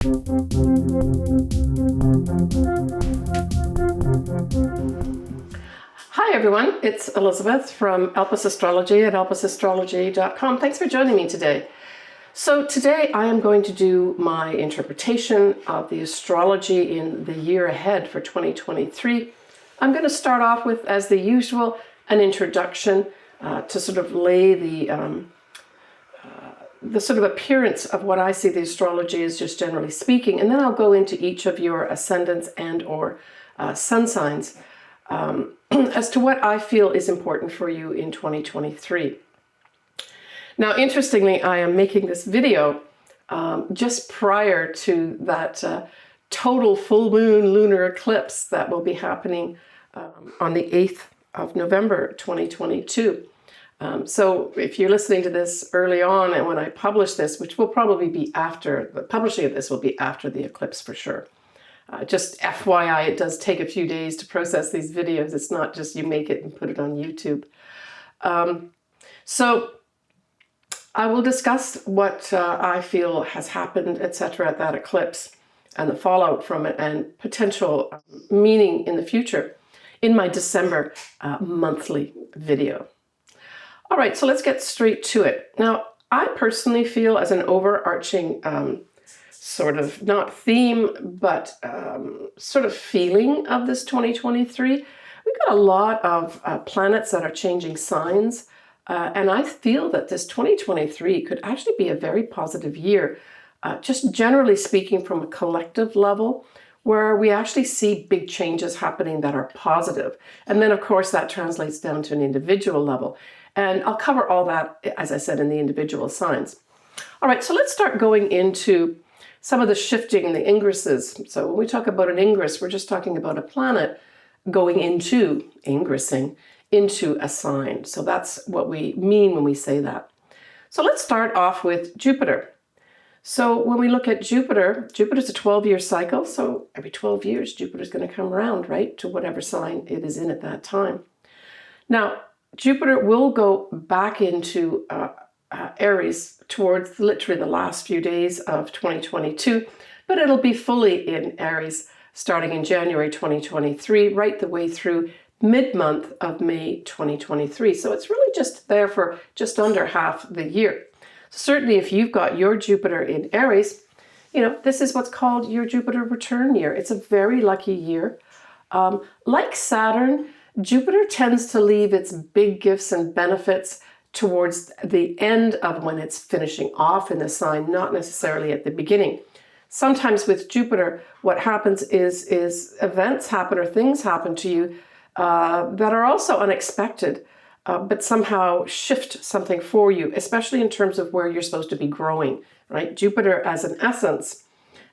Hi everyone, it's Elizabeth from Elpis Astrology at elpisastrology.com. Thanks for joining me today. So today I am going to do my interpretation of the astrology in the year ahead for 2023. I'm going to start off with, as the usual, an introduction to sort of lay the sort of appearance of what I see the astrology as, just generally speaking, and then I'll go into each of your ascendants and or sun signs as to what I feel is important for you in 2023. Now, interestingly, I am making this video just prior to that total full moon lunar eclipse that will be happening on the 8th of November 2022. So if you're listening to this early on, and when I publish this, which will probably be after, the publishing of this will be after the eclipse for sure. Just FYI, it does take a few days to process these videos. It's not just you make it and put it on YouTube. So I will discuss what I feel has happened, etc., at that eclipse and the fallout from it and potential meaning in the future in my December monthly video. All right, so let's get straight to it. Now, I personally feel, as an overarching sort of not theme, but sort of feeling of this 2023, we've got a lot of planets that are changing signs. And I feel that this 2023 could actually be a very positive year, just generally speaking from a collective level, where we actually see big changes happening that are positive. And then, of course, that translates down to an individual level. And I'll cover all that, as I said, in the individual signs. All right, so let's start going into some of the shifting in the ingresses. So when we talk about an ingress, we're just talking about a planet going into, ingressing into a sign. So that's what we mean when we say that. So let's start off with Jupiter. So when we look at Jupiter, Jupiter's a 12-year cycle. So every 12 years, Jupiter's going to come around, right, to whatever sign it is in at that time. Now, Jupiter will go back into Aries towards literally the last few days of 2022, but it'll be fully in Aries starting in January 2023, right the way through mid-month of May 2023. So it's really just there for just under half the year. Certainly if you've got your Jupiter in Aries, you know, this is what's called your Jupiter return year. It's a very lucky year. Like Saturn, Jupiter tends to leave its big gifts and benefits towards the end of when it's finishing off in the sign, not necessarily at the beginning. Sometimes with Jupiter, what happens is events happen or things happen to you that are also unexpected, but somehow shift something for you, especially in terms of where you're supposed to be growing, right? Jupiter as an essence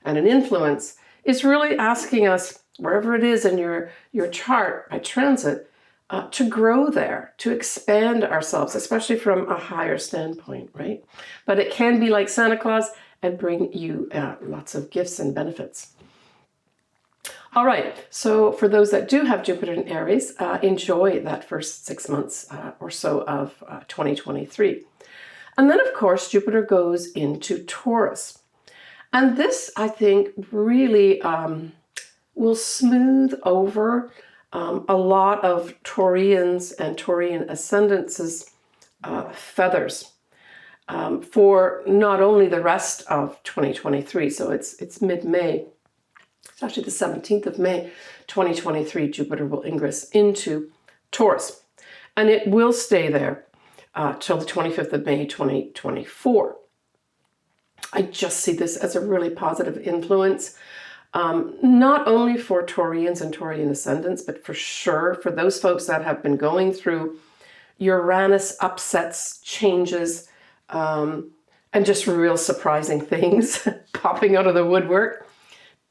and an influence is really asking us, wherever it is in your chart by transit, to grow there, to expand ourselves, especially from a higher standpoint, right? But it can be like Santa Claus and bring you lots of gifts and benefits. All right, so for those that do have Jupiter in Aries, enjoy that first 6 months or so of 2023. And then, of course, Jupiter goes into Taurus. And this, I think, really will smooth over a lot of Taurians and Taurian ascendances' feathers for not only the rest of 2023, so it's mid-May. It's actually the 17th of May, 2023, Jupiter will ingress into Taurus. And it will stay there till the 25th of May, 2024. I just see this as a really positive influence, not only for Taurians and Taurian ascendants, but for sure for those folks that have been going through Uranus upsets, changes, and just real surprising things popping out of the woodwork.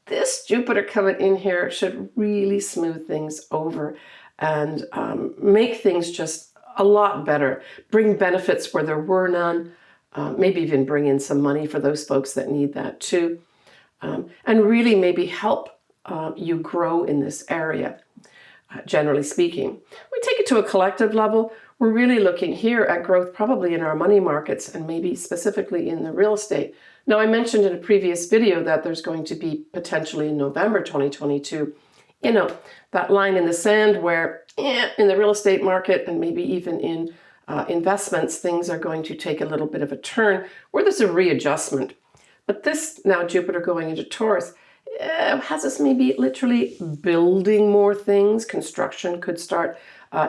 This Jupiter coming in here should really smooth things over and make things just a lot better, bring benefits where there were none, maybe even bring in some money for those folks that need that too, and really maybe help you grow in this area, generally speaking. We take it to a collective level. We're really looking here at growth probably in our money markets and maybe specifically in the real estate, Now, I mentioned in a previous video that there's going to be potentially in November 2022, that line in the sand where in the real estate market and maybe even in investments, things are going to take a little bit of a turn where there's a readjustment. But this now Jupiter going into Taurus has us maybe literally building more things. Construction could start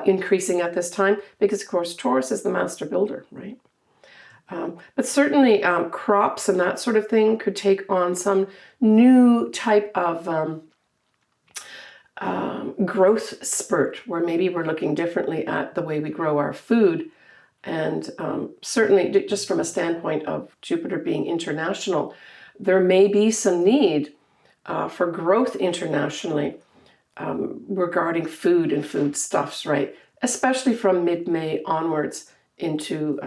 increasing at this time because, of course, Taurus is the master builder, right? But certainly crops and that sort of thing could take on some new type of growth spurt where maybe we're looking differently at the way we grow our food. And certainly just from a standpoint of Jupiter being international, there may be some need for growth internationally regarding food and foodstuffs, right? Especially from mid-May onwards into,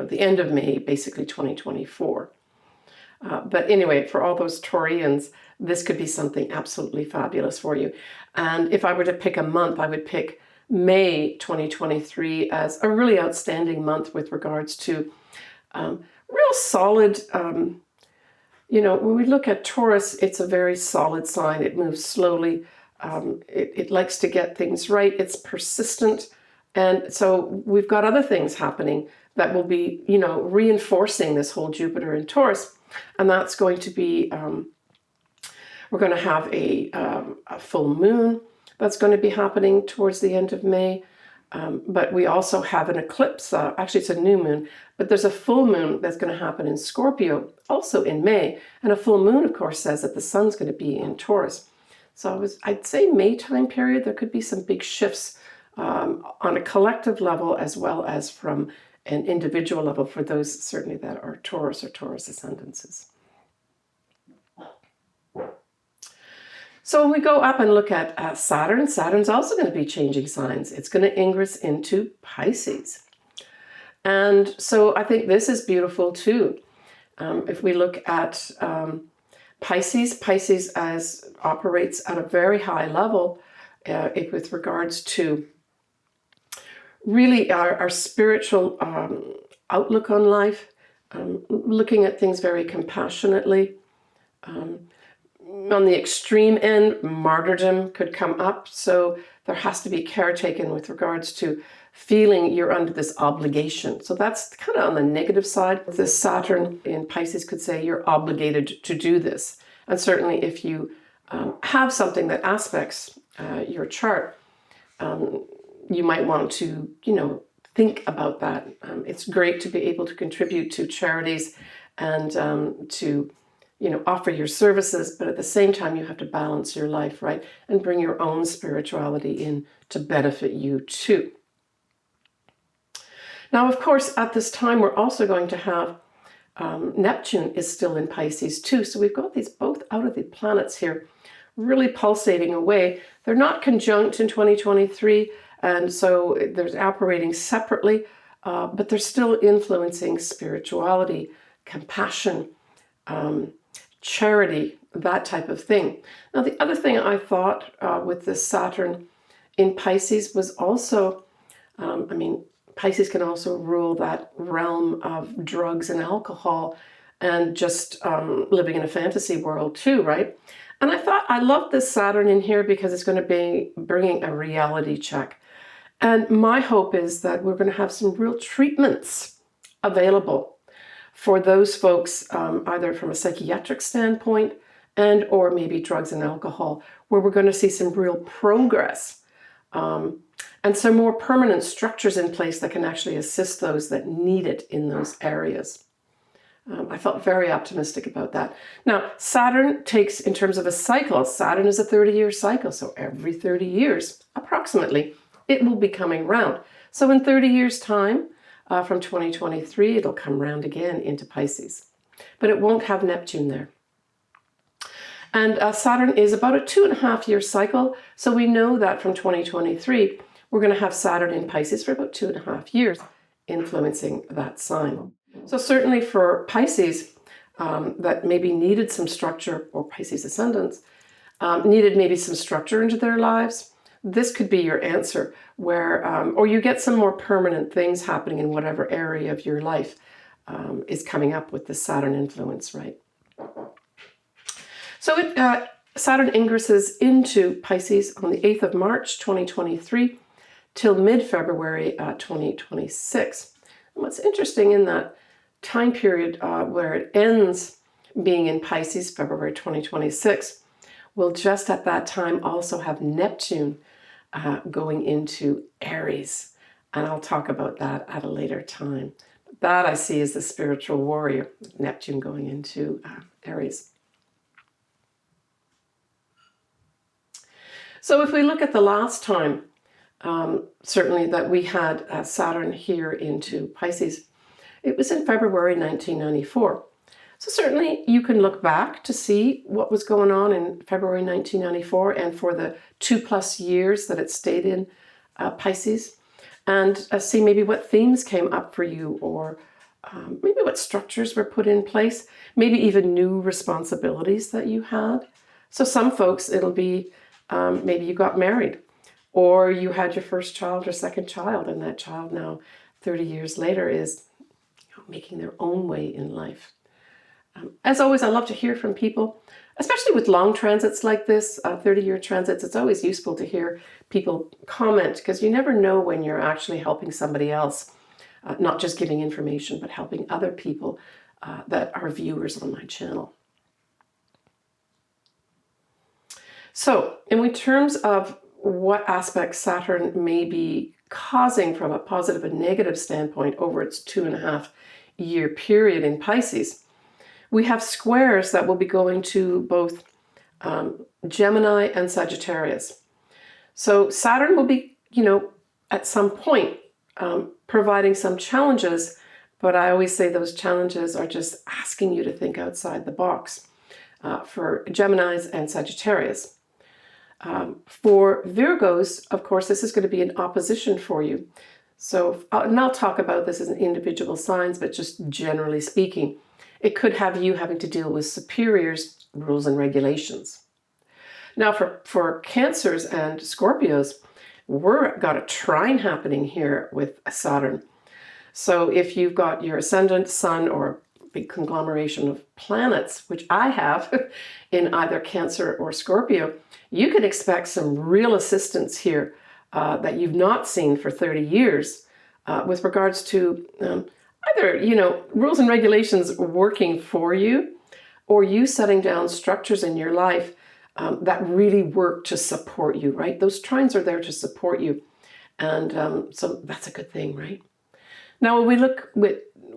the end of May, basically 2024. But anyway, for all those Taurians, this could be something absolutely fabulous for you. And if I were to pick a month, I would pick May 2023 as a really outstanding month with regards to real solid, when we look at Taurus, it's a very solid sign. It moves slowly. It likes to get things right. It's persistent. And so we've got other things happening that will be, reinforcing this whole Jupiter in Taurus. And that's going to be, we're going to have a full moon that's going to be happening towards the end of May. But we also have an eclipse. Actually, it's a new moon, but there's a full moon that's going to happen in Scorpio, also in May. And a full moon, of course, says that the sun's going to be in Taurus. So I'd say May time period, there could be some big shifts on a collective level as well as from an individual level for those certainly that are Taurus or Taurus ascendances. So when we go up and look at Saturn, Saturn's also going to be changing signs. It's going to ingress into Pisces. And so I think this is beautiful too. If we look at Pisces operates at a very high level with regards to really our spiritual outlook on life, looking at things very compassionately. On the extreme end, martyrdom could come up. So there has to be care taken with regards to feeling you're under this obligation. So that's kind of on the negative side. This Saturn in Pisces could say you're obligated to do this. And certainly if you have something that aspects your chart, you might want to, think about that. It's great to be able to contribute to charities and to offer your services, but at the same time, you have to balance your life, right? And bring your own spirituality in to benefit you too. Now, of course, at this time, we're also going to have Neptune is still in Pisces too. So we've got these both out of the planets here, really pulsating away. They're not conjunct in 2023, and so they're operating separately, but they're still influencing spirituality, compassion, charity, that type of thing. Now, the other thing I thought with this Saturn in Pisces was also, Pisces can also rule that realm of drugs and alcohol and just living in a fantasy world too, right? And I thought I love this Saturn in here because it's going to be bringing a reality check. And my hope is that we're going to have some real treatments available for those folks, either from a psychiatric standpoint and or maybe drugs and alcohol, where we're going to see some real progress and some more permanent structures in place that can actually assist those that need it in those areas. I felt very optimistic about that. Now, Saturn takes, in terms of a cycle, Saturn is a 30-year cycle. So every 30 years, approximately, it will be coming round. So in 30 years' time, from 2023, it'll come round again into Pisces. But it won't have Neptune there. And Saturn is about a 2.5-year cycle. So we know that from 2023, we're going to have Saturn in Pisces for about 2.5 years, influencing that sign. So certainly for Pisces that maybe needed some structure, or Pisces ascendants, needed maybe some structure into their lives, this could be your answer, where, or you get some more permanent things happening in whatever area of your life is coming up with the Saturn influence, right? So Saturn ingresses into Pisces on the 8th of March, 2023, till mid-February 2026. And what's interesting in that time period where it ends being in Pisces, February 2026, we'll just at that time also have Neptune going into Aries. And I'll talk about that at a later time. That I see as the spiritual warrior, Neptune going into Aries. So if we look at the last time, certainly that we had Saturn here into Pisces, it was in February 1994. So certainly you can look back to see what was going on in February 1994 and for the 2+ years that it stayed in Pisces, and see maybe what themes came up for you, or maybe what structures were put in place, maybe even new responsibilities that you had. So some folks, it'll be maybe you got married, or you had your first child or second child, and that child now 30 years later is making their own way in life. As always, I love to hear from people, especially with long transits like this, 30-year transits. It's always useful to hear people comment, because you never know when you're actually helping somebody else, not just giving information, but helping other people that are viewers on my channel. So, in terms of what aspects Saturn may be causing from a positive and negative standpoint over its 2.5-year period in Pisces, we have squares that will be going to both Gemini and Sagittarius. So Saturn will be, at some point providing some challenges, but I always say those challenges are just asking you to think outside the box for Geminis and Sagittarius. For Virgos, of course, this is going to be an opposition for you. So, and I'll talk about this as an individual signs, but just generally speaking, it could have you having to deal with superiors, rules and regulations. Now for Cancers and Scorpios, we've got a trine happening here with Saturn. So if you've got your ascendant, sun, or a big conglomeration of planets, which I have in either Cancer or Scorpio, you can expect some real assistance here that you've not seen for 30 years with regards to either, rules and regulations working for you, or you setting down structures in your life that really work to support you, right? Those trines are there to support you. And so that's a good thing, right? Now, when we look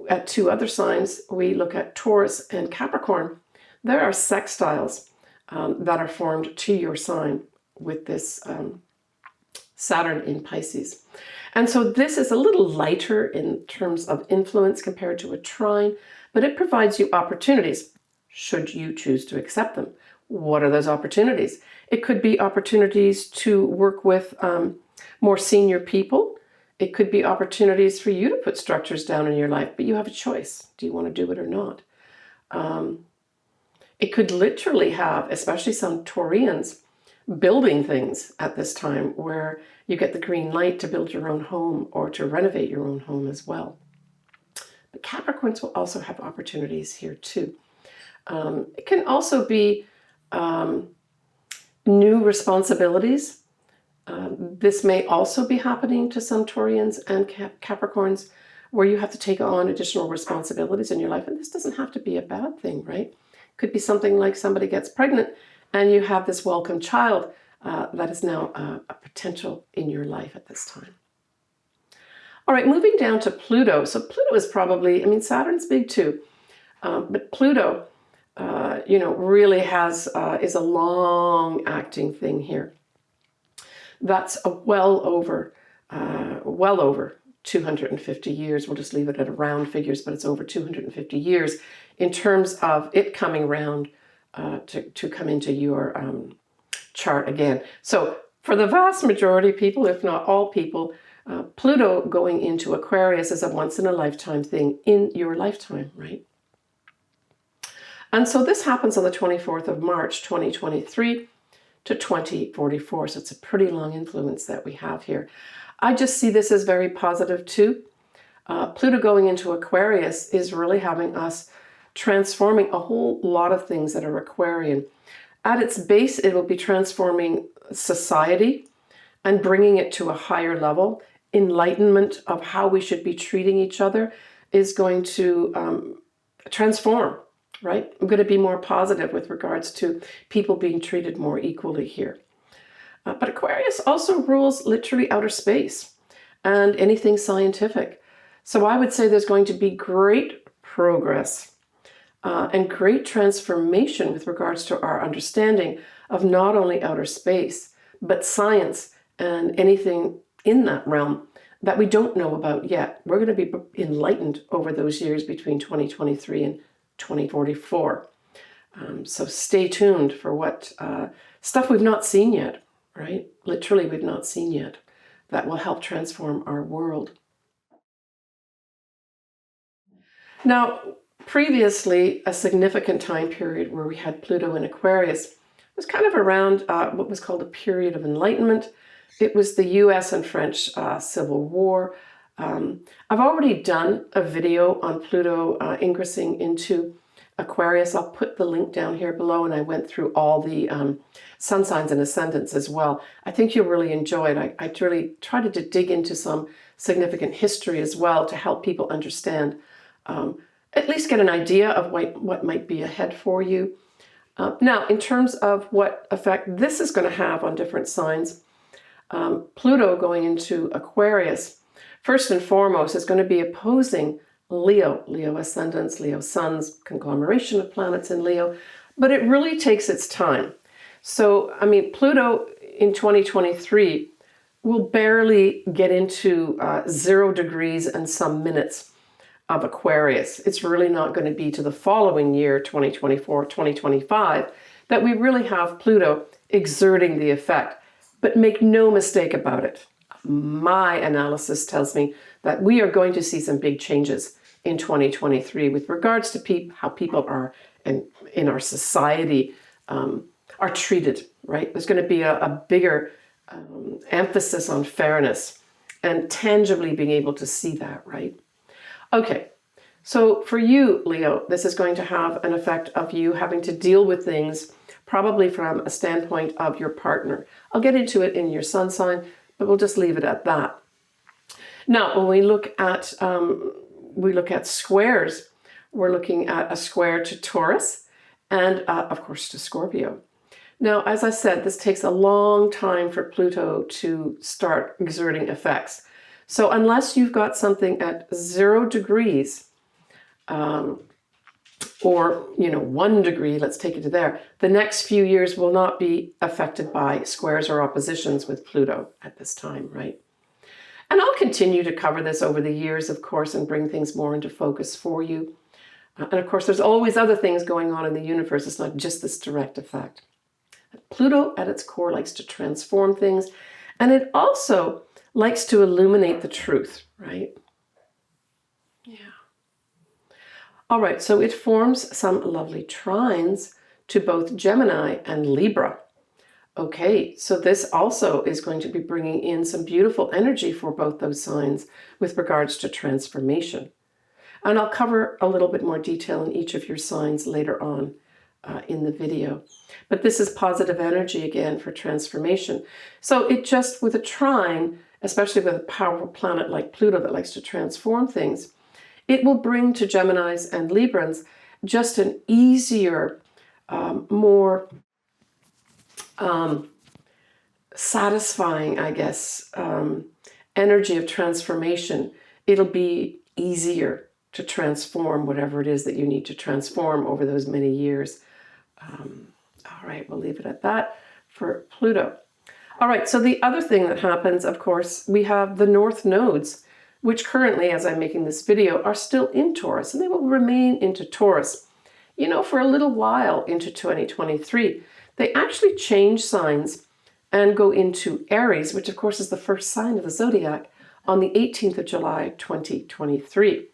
at two other signs, we look at Taurus and Capricorn. There are sextiles that are formed to your sign with this Saturn in Pisces. And so this is a little lighter in terms of influence compared to a trine, but it provides you opportunities, should you choose to accept them. What are those opportunities? It could be opportunities to work with more senior people. It could be opportunities for you to put structures down in your life, but you have a choice. Do you want to do it or not? It could literally have, especially some Taurians, building things at this time where you get the green light to build your own home or to renovate your own home as well. But Capricorns will also have opportunities here too. It can also be new responsibilities. This may also be happening to some Taurians and Capricorns, where you have to take on additional responsibilities in your life. And this doesn't have to be a bad thing, right? It could be something like somebody gets pregnant and you have this welcome child that is now a potential in your life at this time. All right, moving down to Pluto. So Pluto is probably, Saturn's big too, but Pluto, really is a long-acting thing here. That's well over 250 years. We'll just leave it at round figures, but it's over 250 years in terms of it coming around to come into your chart again. So for the vast majority of people, if not all people, Pluto going into Aquarius is a once-in-a-lifetime thing in your lifetime, right? And so this happens on the 24th of March, 2023 to 2044. So it's a pretty long influence that we have here. I just see this as very positive too. Pluto going into Aquarius is really having us transforming a whole lot of things that are Aquarian. At its base, it will be transforming society and bringing it to a higher level. Enlightenment of how we should be treating each other is going to transform, right? I'm going to be more positive with regards to people being treated more equally here. But Aquarius also rules literally outer space and anything scientific. So I would say there's going to be great progress and great transformation with regards to our understanding of not only outer space, but science and anything in that realm that we don't know about yet. We're going to be enlightened over those years between 2023 and 2044. So stay tuned for what stuff we've not seen yet, right? Literally, we've not seen yet. That will help transform our world. Now, previously, a significant time period where we had Pluto in Aquarius was kind of around what was called a period of enlightenment. It was the US and French Civil War. I've already done a video on Pluto ingressing into Aquarius. I'll put the link down here below, and I went through all the sun signs and ascendants as well. I think you'll really enjoy it. I really tried to dig into some significant history as well to help people understand, at least get an idea of what might be ahead for you. Now, in terms of what effect this is going to have on different signs, Pluto going into Aquarius, first and foremost, is going to be opposing Leo ascendants, Leo suns, conglomeration of planets in Leo, but it really takes its time. So, I mean, Pluto in 2023 will barely get into 0 degrees and some minutes of Aquarius. It's really not going to be to the following year, 2024, 2025, that we really have Pluto exerting the effect. But make no mistake about it, my analysis tells me that we are going to see some big changes in 2023 with regards to how people are in our society are treated, right? There's going to be a bigger emphasis on fairness and tangibly being able to see that, right? Okay, so for you, Leo, this is going to have an effect of you having to deal with things probably from a standpoint of your partner. I'll get into it in your sun sign, but we'll just leave it at that. Now, when we look at squares, we're looking at a square to Taurus and, of course, to Scorpio. Now, as I said, this takes a long time for Pluto to start exerting effects. So unless you've got something at 0 degrees, or 1 degree, let's take it to there, the next few years will not be affected by squares or oppositions with Pluto at this time, right? And I'll continue to cover this over the years, of course, and bring things more into focus for you. And of course, there's always other things going on in the universe. It's not just this direct effect. Pluto, at its core, likes to transform things, and it also likes to illuminate the truth, right? Yeah. All right, so it forms some lovely trines to both Gemini and Libra. Okay, so this also is going to be bringing in some beautiful energy for both those signs with regards to transformation. And I'll cover a little bit more detail in each of your signs later on in the video. But this is positive energy again for transformation. So it just, with a trine, especially with a powerful planet like Pluto that likes to transform things, it will bring to Geminis and Librans just an easier, more satisfying, I guess, energy of transformation. It'll be easier to transform whatever it is that you need to transform over those many years. All right, we'll leave it at that for Pluto. All right, so the other thing that happens, of course, we have the north nodes, which currently, as I'm making this video, are still in Taurus, and they will remain into Taurus, for a little while into 2023. They actually change signs and go into Aries, which of course is the first sign of the zodiac, on the 18th of July, 2023.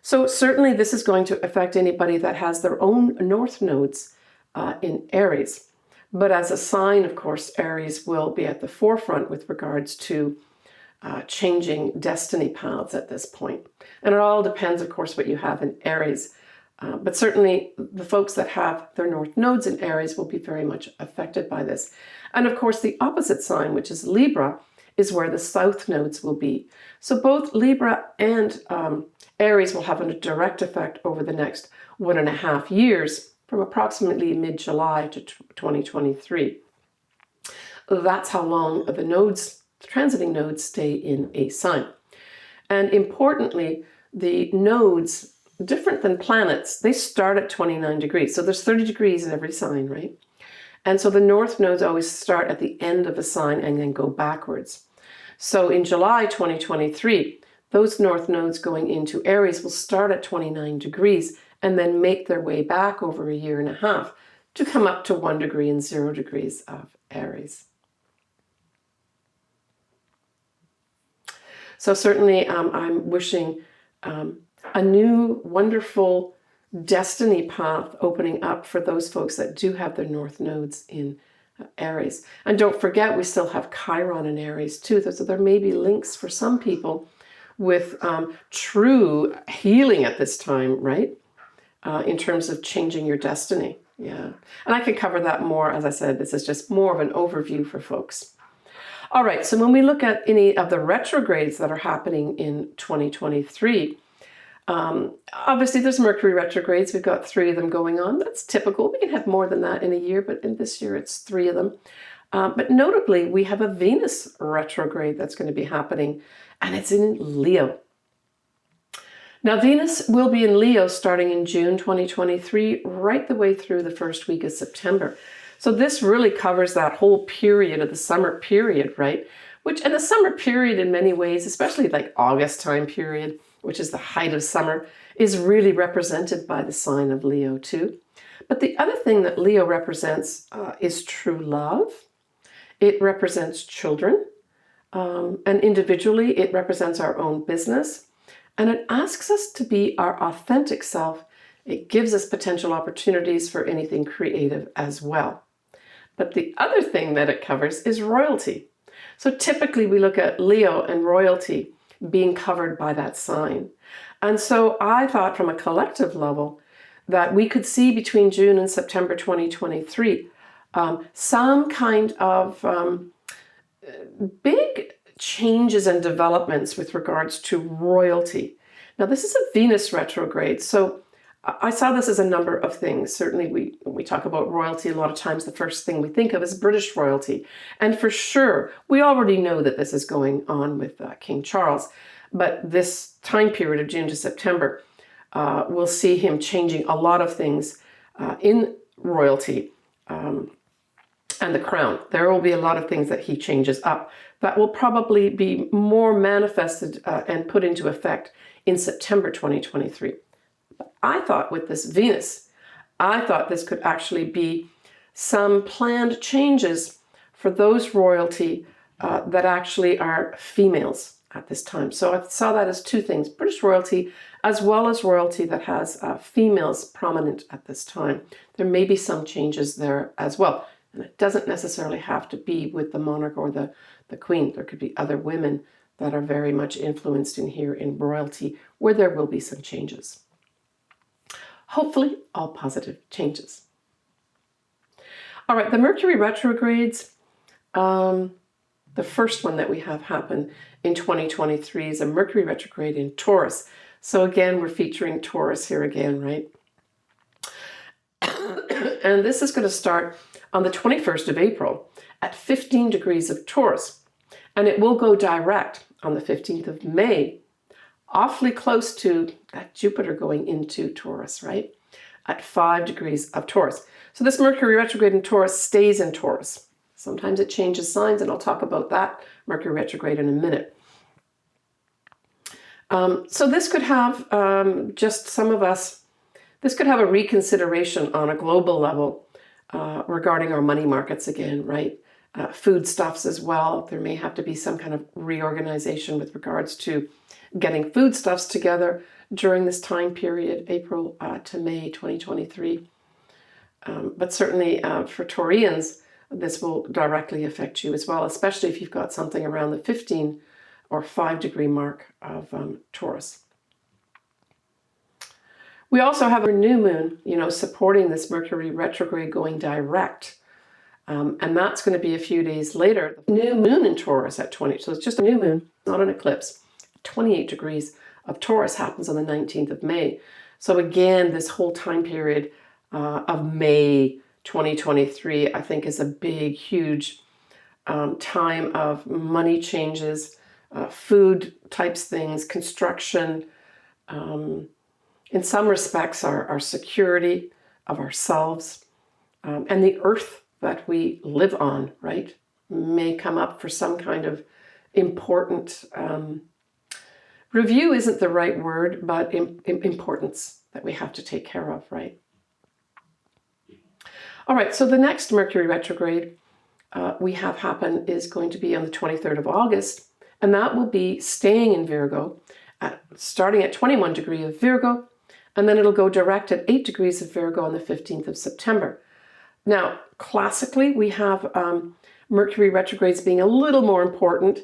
So certainly this is going to affect anybody that has their own north nodes in Aries. But as a sign, of course, Aries will be at the forefront with regards to changing destiny paths at this point. And it all depends, of course, what you have in Aries. But certainly the folks that have their north nodes in Aries will be very much affected by this. And of course, the opposite sign, which is Libra, is where the south nodes will be. So both Libra and Aries will have a direct effect over the next 1.5 years, from approximately mid-July to 2023. That's how long the nodes, the transiting nodes, stay in a sign. And importantly, the nodes, different than planets, they start at 29 degrees. So there's 30 degrees in every sign, right? And so the north nodes always start at the end of a sign and then go backwards. So in July 2023, those north nodes going into Aries will start at 29 degrees and then make their way back over a 1.5 years to come up to 1 degree and 0 degrees of Aries. So certainly I'm wishing a new wonderful destiny path opening up for those folks that do have their north nodes in Aries. And don't forget, we still have Chiron in Aries too. So there may be links for some people with true healing at this time, right? In terms of changing your destiny. Yeah. And I can cover that more. As I said, this is just more of an overview for folks. All right, so when we look at any of the retrogrades that are happening in 2023, obviously there's Mercury retrogrades. We've got 3 of them going on. That's typical. We can have more than that in a year, but in this year it's 3 of them. But notably, we have a Venus retrograde that's going to be happening, and it's in Leo. Now, Venus will be in Leo starting in June 2023, right the way through the first week of September. So this really covers that whole period of the summer period, right? And the summer period in many ways, especially like August time period, which is the height of summer, is really represented by the sign of Leo too. But the other thing that Leo represents is true love. It represents children. And individually, it represents our own business. And it asks us to be our authentic self. It gives us potential opportunities for anything creative as well. But the other thing that it covers is royalty. So typically we look at Leo and royalty being covered by that sign. And so I thought from a collective level that we could see between June and September 2023 some kind of big changes and developments with regards to royalty. Now this is a Venus retrograde, so I saw this as a number of things. Certainly when we talk about royalty, a lot of times the first thing we think of is British royalty. And for sure, we already know that this is going on with King Charles. But this time period of June to September, we'll see him changing a lot of things in royalty and the crown. There will be a lot of things that he changes up that will probably be more manifested and put into effect in September 2023. I thought with this Venus, I thought this could actually be some planned changes for those royalty that actually are females at this time. So I saw that as 2 things, British royalty as well as royalty that has females prominent at this time. There may be some changes there as well. And it doesn't necessarily have to be with the monarch or the queen. There could be other women that are very much influenced in here in royalty where there will be some changes. Hopefully, all positive changes. All right, the Mercury retrogrades, the first one that we have happen in 2023 is a Mercury retrograde in Taurus. So again, we're featuring Taurus here again, right? And this is going to start on the 21st of April at 15 degrees of Taurus. And it will go direct on the 15th of May, awfully close to that Jupiter going into Taurus, right? At 5 degrees of Taurus. So this Mercury retrograde in Taurus stays in Taurus. Sometimes it changes signs, and I'll talk about that Mercury retrograde in a minute. So this could have just some of us, this could have a reconsideration on a global level regarding our money markets again, right? Foodstuffs as well. There may have to be some kind of reorganization with regards to getting foodstuffs together during this time period, April to May 2023. But certainly for Taurians, this will directly affect you as well, especially if you've got something around the 15 or 5-degree mark of Taurus. We also have a new moon, supporting this Mercury retrograde going direct. And that's going to be a few days later. The new moon in Taurus at 20. So it's just a new moon, not an eclipse. 28 degrees of Taurus happens on the 19th of May. So again, this whole time period of May 2023, I think is a big, huge time of money changes, food types things, construction, in some respects, our security of ourselves, and the earth that we live on, right, may come up for some kind of important review isn't the right word, but importance that we have to take care of, right? All right, so the next Mercury retrograde we have happen is going to be on the 23rd of August, and that will be staying in Virgo, starting at 21 degrees of Virgo, and then it'll go direct at 8 degrees of Virgo on the 15th of September. Now, classically, we have Mercury retrogrades being a little more important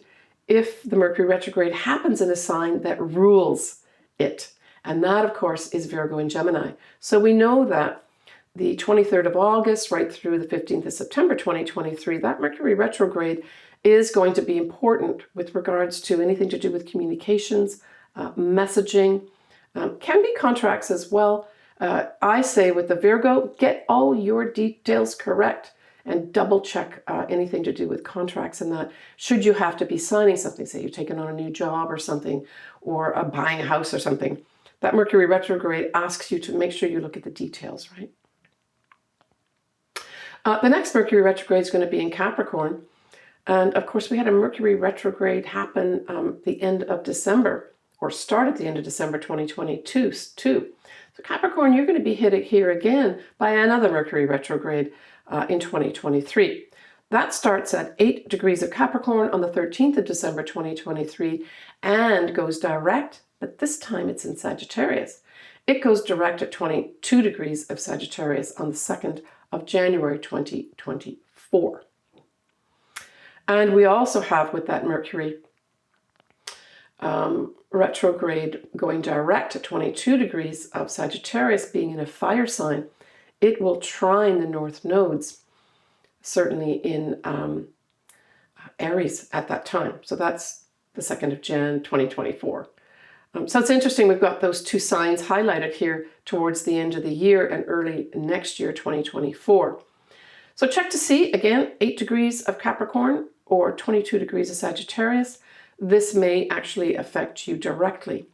if the Mercury retrograde happens in a sign that rules it. And that, of course, is Virgo and Gemini. So we know that the 23rd of August right through the 15th of September 2023, that Mercury retrograde is going to be important with regards to anything to do with communications, messaging, can be contracts as well. I say with the Virgo, get all your details correct and double check anything to do with contracts and that. Should you have to be signing something, say you've taken on a new job or something, or buying a house or something, that Mercury retrograde asks you to make sure you look at the details, right? The next Mercury retrograde is going to be in Capricorn. And of course, we had a Mercury retrograde happen the end of December, or start at the end of December 2022 too. So Capricorn, you're going to be hit here again by another Mercury retrograde in 2023. That starts at 8 degrees of Capricorn on the 13th of December 2023 and goes direct, but this time it's in Sagittarius. It goes direct at 22 degrees of Sagittarius on the 2nd of January 2024. And we also have with that Mercury retrograde going direct at 22 degrees of Sagittarius being in a fire sign, it will trine the north nodes, certainly in Aries at that time. So that's the 2nd of Jan 2024. So it's interesting, we've got those two signs highlighted here towards the end of the year and early next year, 2024. So check to see, again, 8 degrees of Capricorn or 22 degrees of Sagittarius. This may actually affect you directly.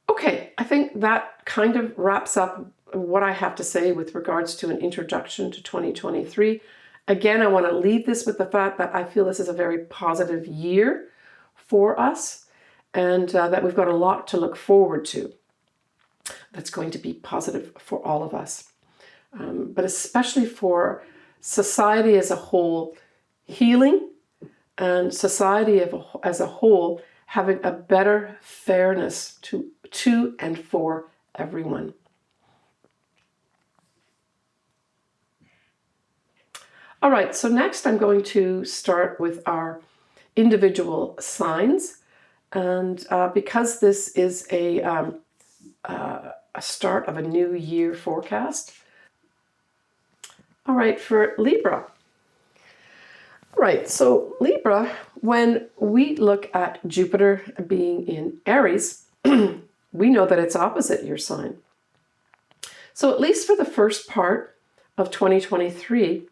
Okay, I think that kind of wraps up what I have to say with regards to an introduction to 2023. Again, I want to leave this with the fact that I feel this is a very positive year for us and that we've got a lot to look forward to that's going to be positive for all of us. But especially for society as a whole healing and society as a whole having a better fairness to and for everyone. All right, so next I'm going to start with our individual signs. And because this is a start of a new year forecast. All right, for Libra. Right, so Libra, when we look at Jupiter being in Aries, we know that it's opposite your sign. So at least for the first part of 2023,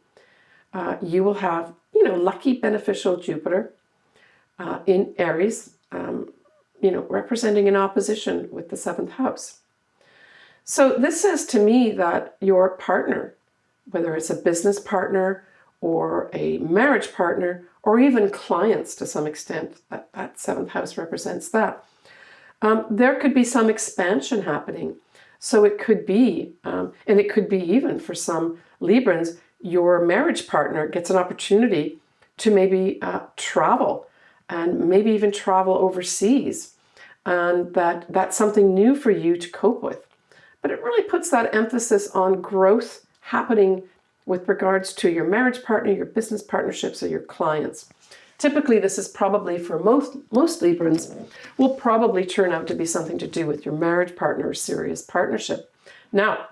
you will have, lucky beneficial Jupiter in Aries, representing an opposition with the 7th house. So this says to me that your partner, whether it's a business partner or a marriage partner, or even clients to some extent, that 7th house represents that. There could be some expansion happening. So it could be, and it could be even for some Librans, your marriage partner gets an opportunity to maybe travel and maybe even travel overseas. And that's something new for you to cope with. But it really puts that emphasis on growth happening with regards to your marriage partner, your business partnerships, or your clients. Typically, this is probably for most Librans, will probably turn out to be something to do with your marriage partner or serious partnership. Now,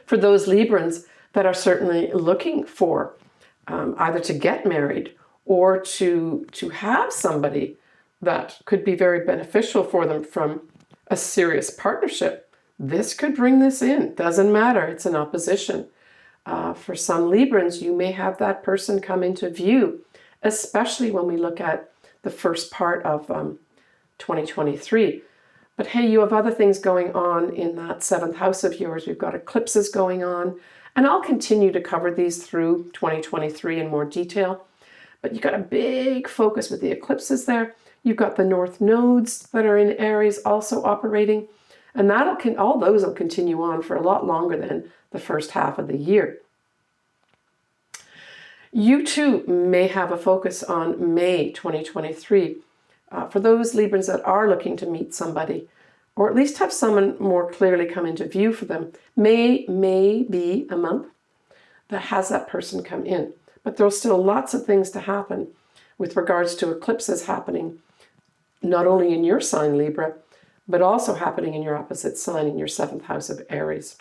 for those Librans that are certainly looking for either to get married or to have somebody that could be very beneficial for them from a serious partnership, this could bring this in. Doesn't matter, it's an opposition. For some Librans, you may have that person come into view, especially when we look at the first part of 2023. But hey, you have other things going on in that 7th house of yours. We've got eclipses going on, and I'll continue to cover these through 2023 in more detail. But you've got a big focus with the eclipses there. You've got the north nodes that are in Aries also operating, and all those will continue on for a lot longer than the first half of the year. You too may have a focus on May 2023. For those Librans that are looking to meet somebody, or at least have someone more clearly come into view for them, May be a month that has that person come in. But there's still lots of things to happen with regards to eclipses happening, not only in your sign, Libra, but also happening in your opposite sign in your 7th house of Aries.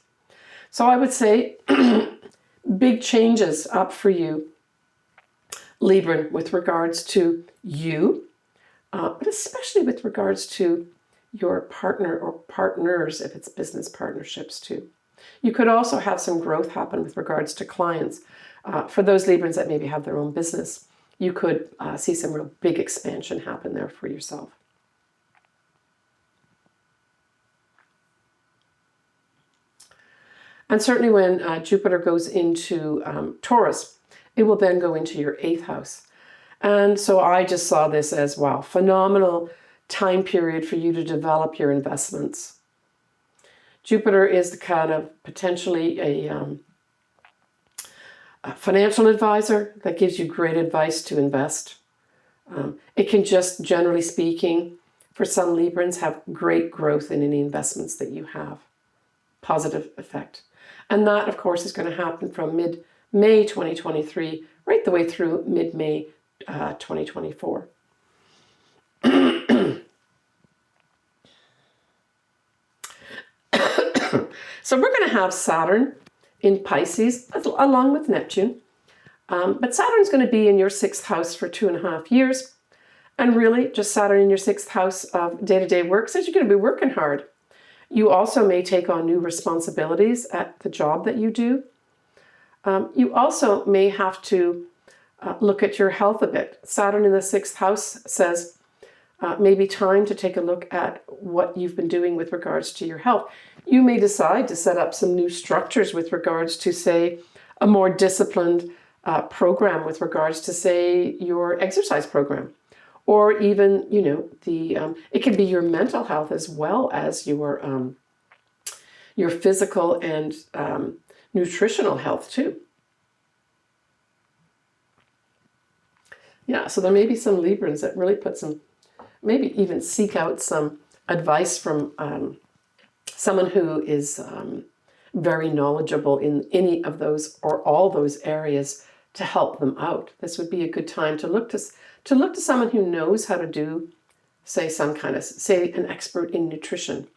So I would say big changes up for you, Libra, with regards to you, but especially with regards to your partner or partners, if it's business partnerships too. You could also have some growth happen with regards to clients. For those Librans that maybe have their own business, you could see some real big expansion happen there for yourself. And certainly when Jupiter goes into Taurus, it will then go into your 8th house. And so I just saw this as, wow, phenomenal time period for you to develop your investments. Jupiter is the kind of potentially a financial advisor that gives you great advice to invest. It can just, generally speaking, for some Librans, have great growth in any investments that you have. Positive effect. And that, of course, is going to happen from mid-May 2023 right the way through mid-May 2024. So we're going to have Saturn in Pisces along with Neptune. But Saturn's going to be in your 6th house for 2.5 years. And really, just Saturn in your 6th house of day-to-day work says you're going to be working hard. You also may take on new responsibilities at the job that you do. You also may have to look at your health a bit. Saturn in the 6th house says maybe time to take a look at what you've been doing with regards to your health. You may decide to set up some new structures with regards to, say, a more disciplined program with regards to, say, your exercise program. Or even, you know, it can be your mental health as well as your physical and nutritional health too. Yeah, so there may be some Librans that really maybe even seek out some advice from someone who is very knowledgeable in any of those or all those areas to help them out. This would be a good time to look to someone who knows how to do, say, an expert in nutrition.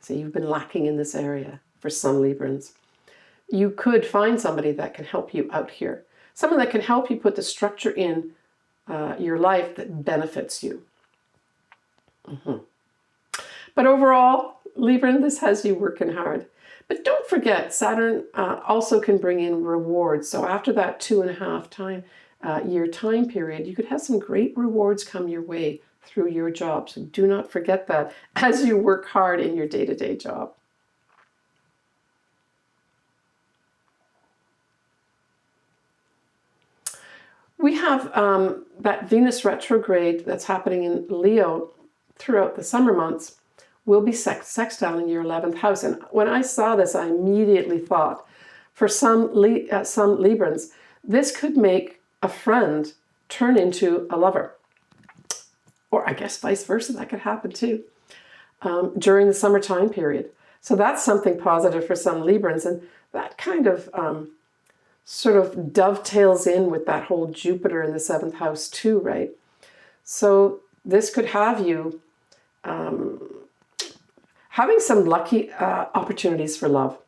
Say you've been lacking in this area for some Librans. You could find somebody that can help you out here. Someone that can help you put the structure in your life that benefits you. But overall, Libran, this has you working hard. But don't forget, Saturn also can bring in rewards. So after that 2.5 year time period, you could have some great rewards come your way through your job. So do not forget that as you work hard in your day-to-day job. We have that Venus retrograde that's happening in Leo throughout the summer months will be sextile in your 11th house. And when I saw this, I immediately thought, for some Librans, this could make a friend turn into a lover. Or I guess vice versa, that could happen too, during the summertime period. So that's something positive for some Librans. And that kind of sort of dovetails in with that whole Jupiter in the 7th house too, right? So this could have you having some lucky opportunities for love,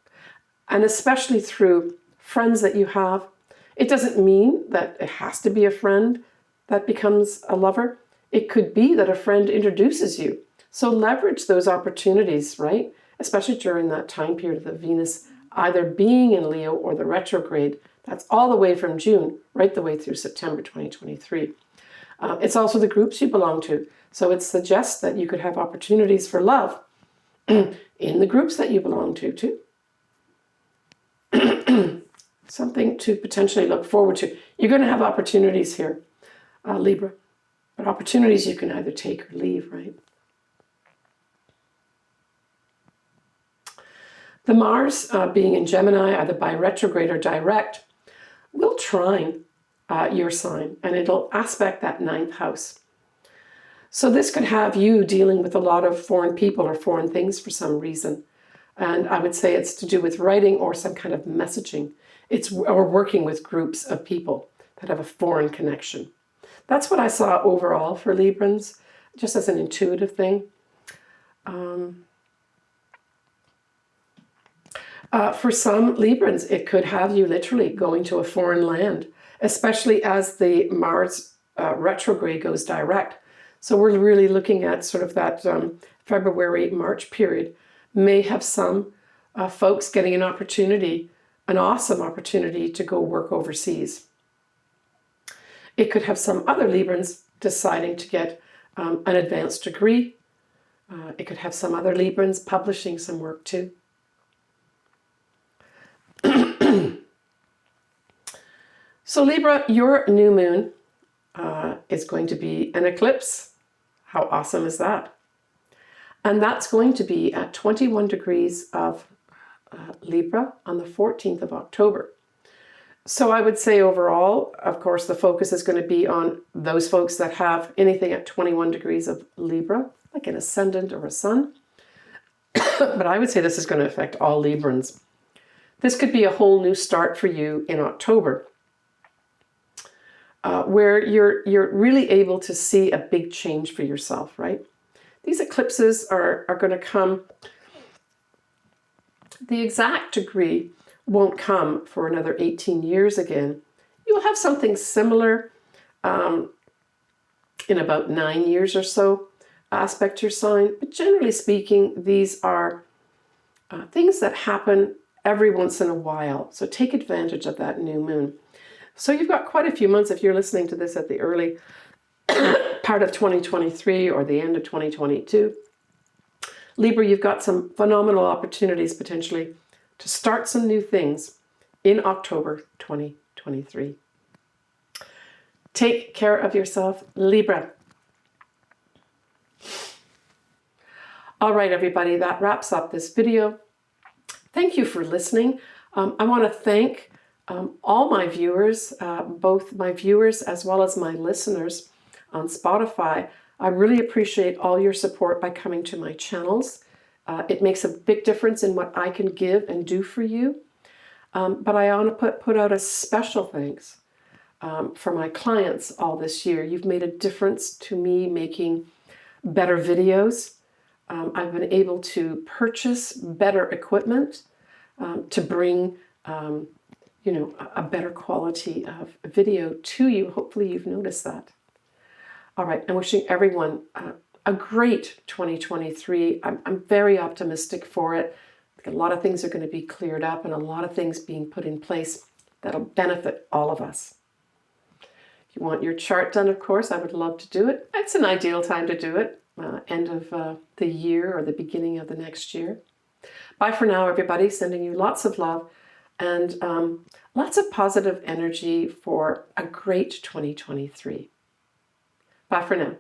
and especially through friends that you have. It doesn't mean that it has to be a friend that becomes a lover. It could be that a friend introduces you. So leverage those opportunities, right? Especially during that time period of the Venus either being in Leo or the retrograde. That's all the way from June, right the way through September 2023. It's also the groups you belong to. So it suggests that you could have opportunities for love in the groups that you belong to, too. Something to potentially look forward to. You're going to have opportunities here, Libra. But opportunities you can either take or leave, right? The Mars being in Gemini, either by retrograde or direct, will trine your sign, and it'll aspect that 9th house. So this could have you dealing with a lot of foreign people or foreign things for some reason. And I would say it's to do with writing or some kind of messaging. Or working with groups of people that have a foreign connection. That's what I saw overall for Librans, just as an intuitive thing. For some Librans, it could have you literally going to a foreign land, especially as the Mars retrograde goes direct. So we're really looking at sort of that February, March period. May have some folks getting an opportunity, an awesome opportunity to go work overseas. It could have some other Librans deciding to get an advanced degree. It could have some other Librans publishing some work too. So Libra, your new moon is going to be an eclipse. How awesome is that? And that's going to be at 21 degrees of Libra on the 14th of October. So I would say overall, of course, the focus is going to be on those folks that have anything at 21 degrees of Libra, like an ascendant or a sun. But I would say this is going to affect all Librans. This could be a whole new start for you in October, where you're really able to see a big change for yourself, right? These eclipses are going to come. The exact degree won't come for another 18 years again. You'll have something similar in about 9 years or so, aspect your sign. But generally speaking, these are things that happen every once in a while. So take advantage of that new moon. So you've got quite a few months if you're listening to this at the early part of 2023 or the end of 2022. Libra, you've got some phenomenal opportunities potentially to start some new things in October 2023. Take care of yourself, Libra. All right, everybody, that wraps up this video. Thank you for listening. I want to thank all my viewers, both my viewers as well as my listeners on Spotify. I really appreciate all your support by coming to my channels. It makes a big difference in what I can give and do for you. But I want to put out a special thanks for my clients all this year. You've made a difference to me making better videos. I've been able to purchase better equipment to bring, a better quality of video to you. Hopefully you've noticed that. All right, I'm wishing everyone a great 2023. I'm very optimistic for it. A lot of things are going to be cleared up and a lot of things being put in place that'll benefit all of us. If you want your chart done, of course, I would love to do it. It's an ideal time to do it, end of the year or the beginning of the next year. Bye for now, everybody. Sending you lots of love and lots of positive energy for a great 2023. Bye for now.